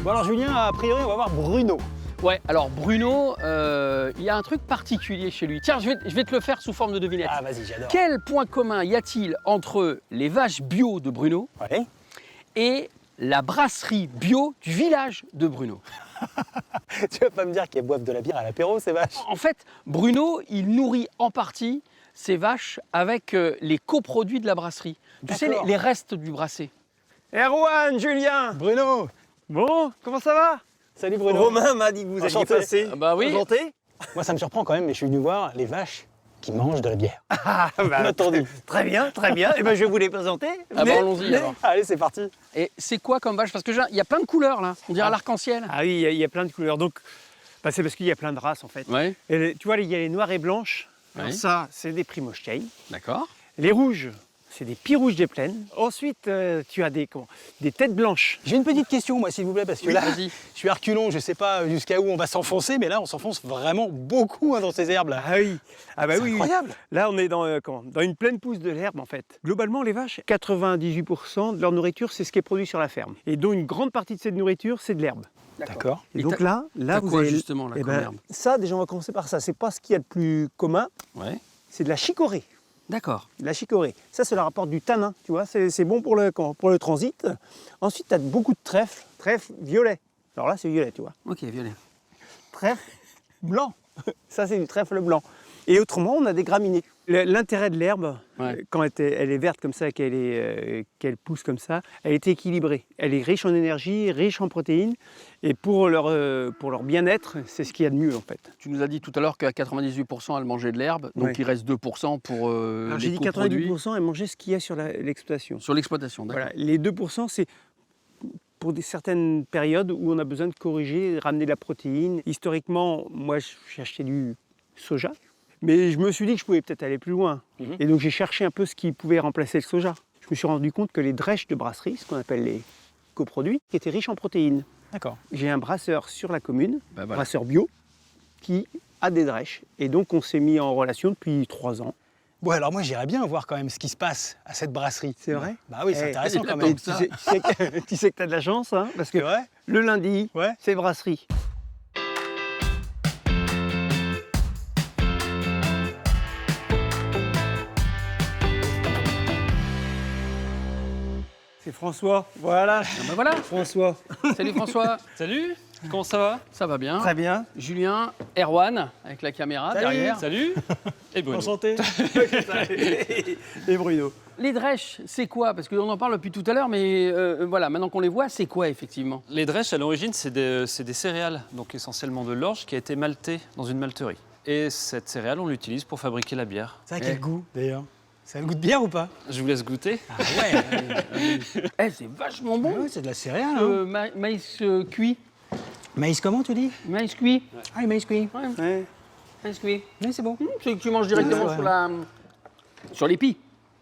Bon alors Julien, a priori on va voir Bruno. Ouais, alors Bruno, il y a un truc particulier chez lui. Tiens, je vais te le faire sous forme de devinette. Ah vas-y, j'adore. Quel point commun y a-t-il entre les vaches bio de Bruno Ouais. et la brasserie bio du village de Bruno? Tu vas pas me dire qu'elles boivent de la bière à l'apéro ces vaches? En fait, Bruno, il nourrit en partie ses vaches avec les coproduits de la brasserie. Tu sais, D'accord. les restes du brassé. Erwan, Julien. Bruno. Bon, comment ça va? Salut Bruno. Romain m'a dit que vous alliez Enchanté. passer. Ah bah oui. Enchanté. Moi ça me surprend quand même, mais je suis venu voir les vaches qui mangent de la bière. Ah, Inattendu. Très bien, très bien. Et ben je vais vous les présenter. Ah bah allons-y alors. Allez, c'est parti. Et c'est quoi comme vache? Parce que il y a plein de couleurs là, on dirait l'arc-en-ciel. Ah oui, il y a plein de couleurs. Donc, c'est parce qu'il y a plein de races en fait. Ouais, Et tu vois, il y a les noires et blanches. Alors Oui. ça, c'est des Primostein. d'accord. Les rouges, c'est des Pirouges des plaines. Ensuite, tu as des têtes blanches. J'ai une petite question moi s'il vous plaît, parce que Oui, là, vas-y. je suis reculon, je sais pas jusqu'à où on va s'enfoncer, mais là on s'enfonce vraiment beaucoup dans ces herbes là. Ah oui, ah bah C'est oui. incroyable. Là, on est dans une pleine pousse de l'herbe en fait. Globalement, les vaches, 98% de leur nourriture, c'est ce qui est produit sur la ferme. Et dont une grande partie de cette nourriture, c'est de l'herbe. D'accord. Et Et donc là t'as vous quoi avez justement là eh comme ben, herbe? ça, déjà, on va commencer par ça. C'est pas ce qu'il y a de plus commun, Ouais, c'est de la chicorée. d'accord. De la chicorée. Ça, c'est le rapport du tanin, tu vois. C'est bon pour le transit. Ensuite, tu as beaucoup de trèfle violet. Alors là, c'est violet, tu vois. Ok, violet. Trèfle blanc. Ça, c'est du trèfle blanc. Et autrement, on a des graminées. L'intérêt de l'herbe, Ouais. quand elle est verte comme ça, qu'elle pousse comme ça, elle est équilibrée. Elle est riche en énergie, riche en protéines. Et pour leur bien-être, c'est ce qu'il y a de mieux en fait. Tu nous as dit tout à l'heure qu'à 98% elle mangeait de l'herbe, donc Ouais. il reste 2% pour Alors j'ai les dit coproduits 90%, elle mangeait ce qu'il y a sur l'exploitation. sur l'exploitation, d'accord. Voilà. Les 2%, c'est pour certaines périodes où on a besoin de corriger, de ramener de la protéine. Historiquement, moi, j'ai acheté du soja, mais je me suis dit que je pouvais peut-être aller plus loin. Mhm. Et donc, j'ai cherché un peu ce qui pouvait remplacer le soja. Je me suis rendu compte que les drèches de brasserie, ce qu'on appelle les coproduits, étaient riches en protéines. D'accord. J'ai un brasseur sur la commune, Bah voilà. brasseur bio, qui a des drèches. Et donc, on s'est mis en relation depuis 3 ans. Bon alors moi j'irais bien voir quand même ce qui se passe à cette brasserie. C'est vrai? Bah oui, c'est Eh, intéressant il quand attend même. que ça. Tu sais que tu as de la chance, hein, parce que C'est vrai? le lundi, Ouais. c'est brasserie. C'est François, voilà. Ah bah voilà. François. Salut François. Salut, comment ça va? Ça va bien. Très bien. Julien, Erwan avec la caméra Salut. derrière. Salut. Et Bruno. Enchanté. Et Bruno. Les drèches, c'est quoi? Parce qu'on en parle depuis tout à l'heure, mais voilà, maintenant qu'on les voit, c'est quoi effectivement? Les drèches, à l'origine, c'est des céréales, donc essentiellement de l'orge qui a été maltée dans une malterie. Et cette céréale, on l'utilise pour fabriquer la bière. Ça a quel goût d'ailleurs? Ça a le goût de bière ou pas? Je vous laisse goûter. Ah ouais. Eh, c'est vachement bon. Ouais, c'est de la céréale. Hein. Maïs cuit. Maïs comment tu dis? Maïs cuit. Ah, le maïs cuit. Ouais, Ouais. maïs cuit. Oui, c'est bon. C'est que tu manges directement Ouais, sur l'épi.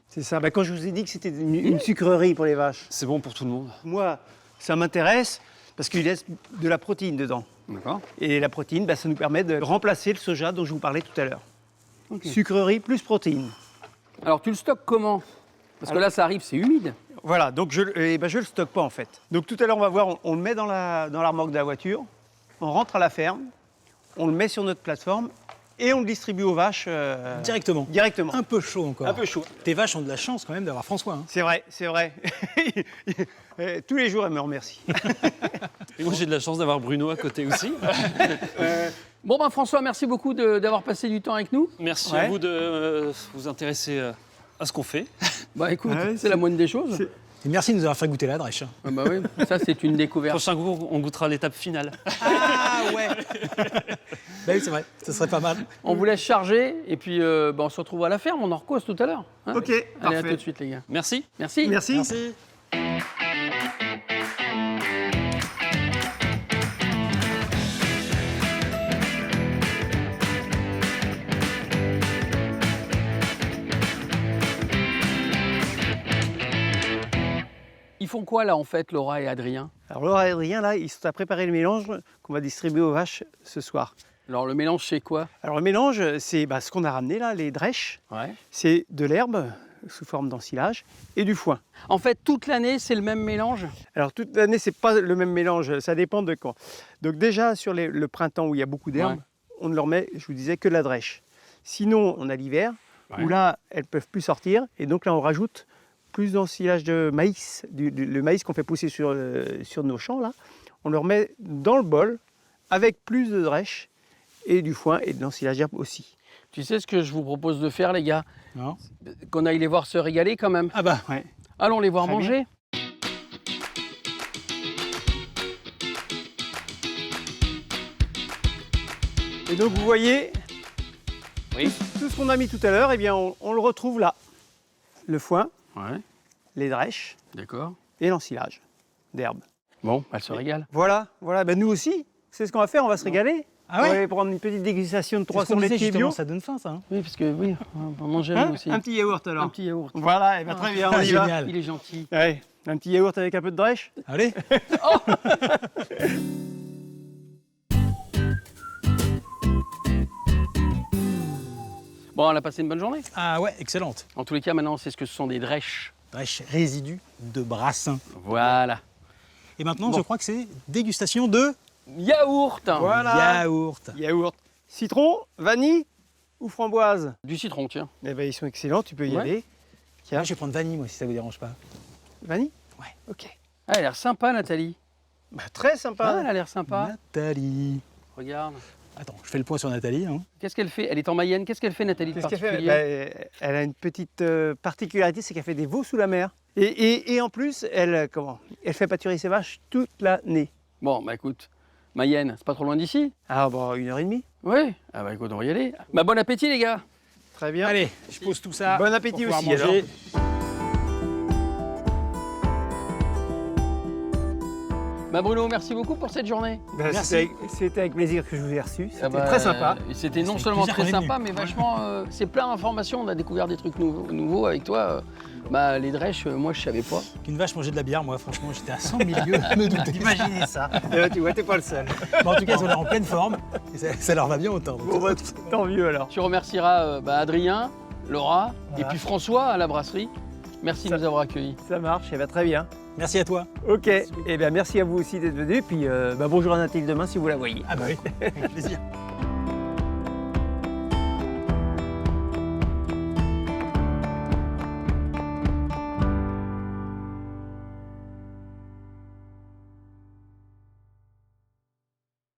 C'est ça. Bah, quand je vous ai dit que c'était une sucrerie pour les vaches, C'est bon pour tout le monde. moi, ça m'intéresse parce qu'il laisse de la protéine dedans. D'accord. Et la protéine, bah, ça nous permet de remplacer le soja dont je vous parlais tout à l'heure. Sucrerie plus protéine. Alors tu le stockes comment? Parce que là, ça arrive, c'est humide. Voilà, donc je le stocke pas en fait. Donc tout à l'heure, on va voir, on le met dans la remorque de la voiture, on rentre à la ferme, on le met sur notre plateforme et on le distribue aux vaches Directement. directement. Un peu chaud encore. Un peu chaud. Tes vaches ont de la chance quand même d'avoir François. Hein. C'est vrai, c'est vrai. Tous les jours, elle me remercie. Et moi, j'ai de la chance d'avoir Bruno à côté aussi. Bon ben François, merci beaucoup d'avoir passé du temps avec nous. Merci Ouais. à vous de vous intéresser à ce qu'on fait. Bah écoute, Ouais, c'est la moindre des choses. Et merci de nous avoir fait goûter la drèche. hein. Ah bah oui, ça c'est une découverte. Prochain cours, on goûtera l'étape finale. Ah ouais. Bah oui, c'est vrai. Ce serait pas mal. On vous laisse charger et puis on se retrouve à la ferme, on en recose tout à l'heure. hein. Ok, Allez, à parfait. tout de suite les gars. Merci. Merci. Merci. Merci. Ils font quoi là en fait, Laura et Adrien? Alors Laura et Adrien, là, ils sont à préparer le mélange qu'on va distribuer aux vaches ce soir. Alors le mélange c'est quoi? Alors le mélange, c'est ce qu'on a ramené là, les drèches. Ouais. C'est de l'herbe sous forme d'ensilage et du foin. En fait, toute l'année, c'est le même mélange. Alors toute l'année, c'est pas le même mélange, ça dépend de quand. Donc déjà sur le printemps où il y a beaucoup d'herbes, Ouais. on ne leur met, je vous disais, que de la drèche. Sinon, on a l'hiver Ouais. où là, elles peuvent plus sortir et donc là, on rajoute plus d'ensilage de maïs, le maïs qu'on fait pousser sur nos champs là. On le remet dans le bol avec plus de drèche et du foin et de l'ensilage d'herbe aussi. Tu sais ce que je vous propose de faire, les gars? Non. Qu'on aille les voir se régaler quand même. Ah bah, Ouais. Allons les voir Très manger. Et donc vous voyez, Oui. tout ce qu'on a mis tout à l'heure, eh bien on le retrouve là. Le foin, Ouais, les drèches d'accord. et l'ensilage d'herbe. Bon, elle se régale. Voilà, ben nous aussi, c'est ce qu'on va faire, on va se régaler. Ah ouais On va aller prendre une petite dégustation de c'est ce qu'on 300 disait, laitiers justement, bio. ça donne faim ça. Hein. Oui, parce que oui, on va manger Hein nous aussi. Un petit yaourt alors. Un petit yaourt. Voilà, et ben très bien, on Ah, y va. génial. Il est gentil. Ouais, un petit yaourt avec un peu de drèche. Allez. Bon, on a passé une bonne journée. Ah ouais, excellente. En tous les cas, maintenant, on sait ce que ce sont des drèches. Drèche résidus de brassin. Voilà. Et maintenant, Bon. je crois que c'est dégustation de Yaourt. Voilà. yaourt. Yaourt. Citron, vanille ou framboise. Du citron, tiens. Eh ben ils sont excellents, tu peux y Ouais. aller. Moi, je vais prendre vanille, moi, si ça vous dérange pas. Vanille. Ouais. Ok. Ah, elle a l'air sympa, Nathalie. Bah, très Ah, sympa. elle a l'air sympa. Nathalie. Regarde. Attends, je fais le point sur Nathalie. Hein. Qu'est-ce qu'elle fait? Elle est en Mayenne. Qu'est-ce qu'elle fait, Nathalie, de Qu'est-ce qu'elle fait particulier? Bah, elle a une petite particularité, c'est qu'elle fait des veaux sous la mer. Et en plus, elle fait pâturer ses vaches toute l'année. Bon, bah écoute, Mayenne, c'est pas trop loin d'ici? Ah bon, 1h30. Oui. Ah bah écoute, on va y aller. Bah bon appétit, les gars. Très bien. Allez, je pose tout ça. Bon appétit pour pouvoir aussi, manger. Bah Bruno, merci beaucoup pour cette journée. Bah, Merci. C'était avec plaisir que je vous ai reçu. C'était Ah bah, très sympa. C'était non avec seulement plaisir très qu'on est sympa, venu. mais vachement. C'est plein d'informations. On a découvert des trucs nouveaux avec toi. Bah les drèches, moi je savais pas. Qu'une vache mangeait de la bière, moi, franchement, j'étais à 100 milieux à me douter. Imaginez ça. Tu vois, t'es pas le seul. Bon, en tout cas, ils ont l'air en pleine forme. Et ça leur va bien autant. donc. Bon, bah, tant mieux alors. Tu remercieras Adrien, Laura et Voilà. puis François à la brasserie. Merci de nous avoir accueillis. Ça marche, et bien très bien. Merci à toi. Ok, et bien merci à vous aussi d'être venu. Puis bonjour à Nathalie demain si vous la voyez. Ah bah oui, avec plaisir.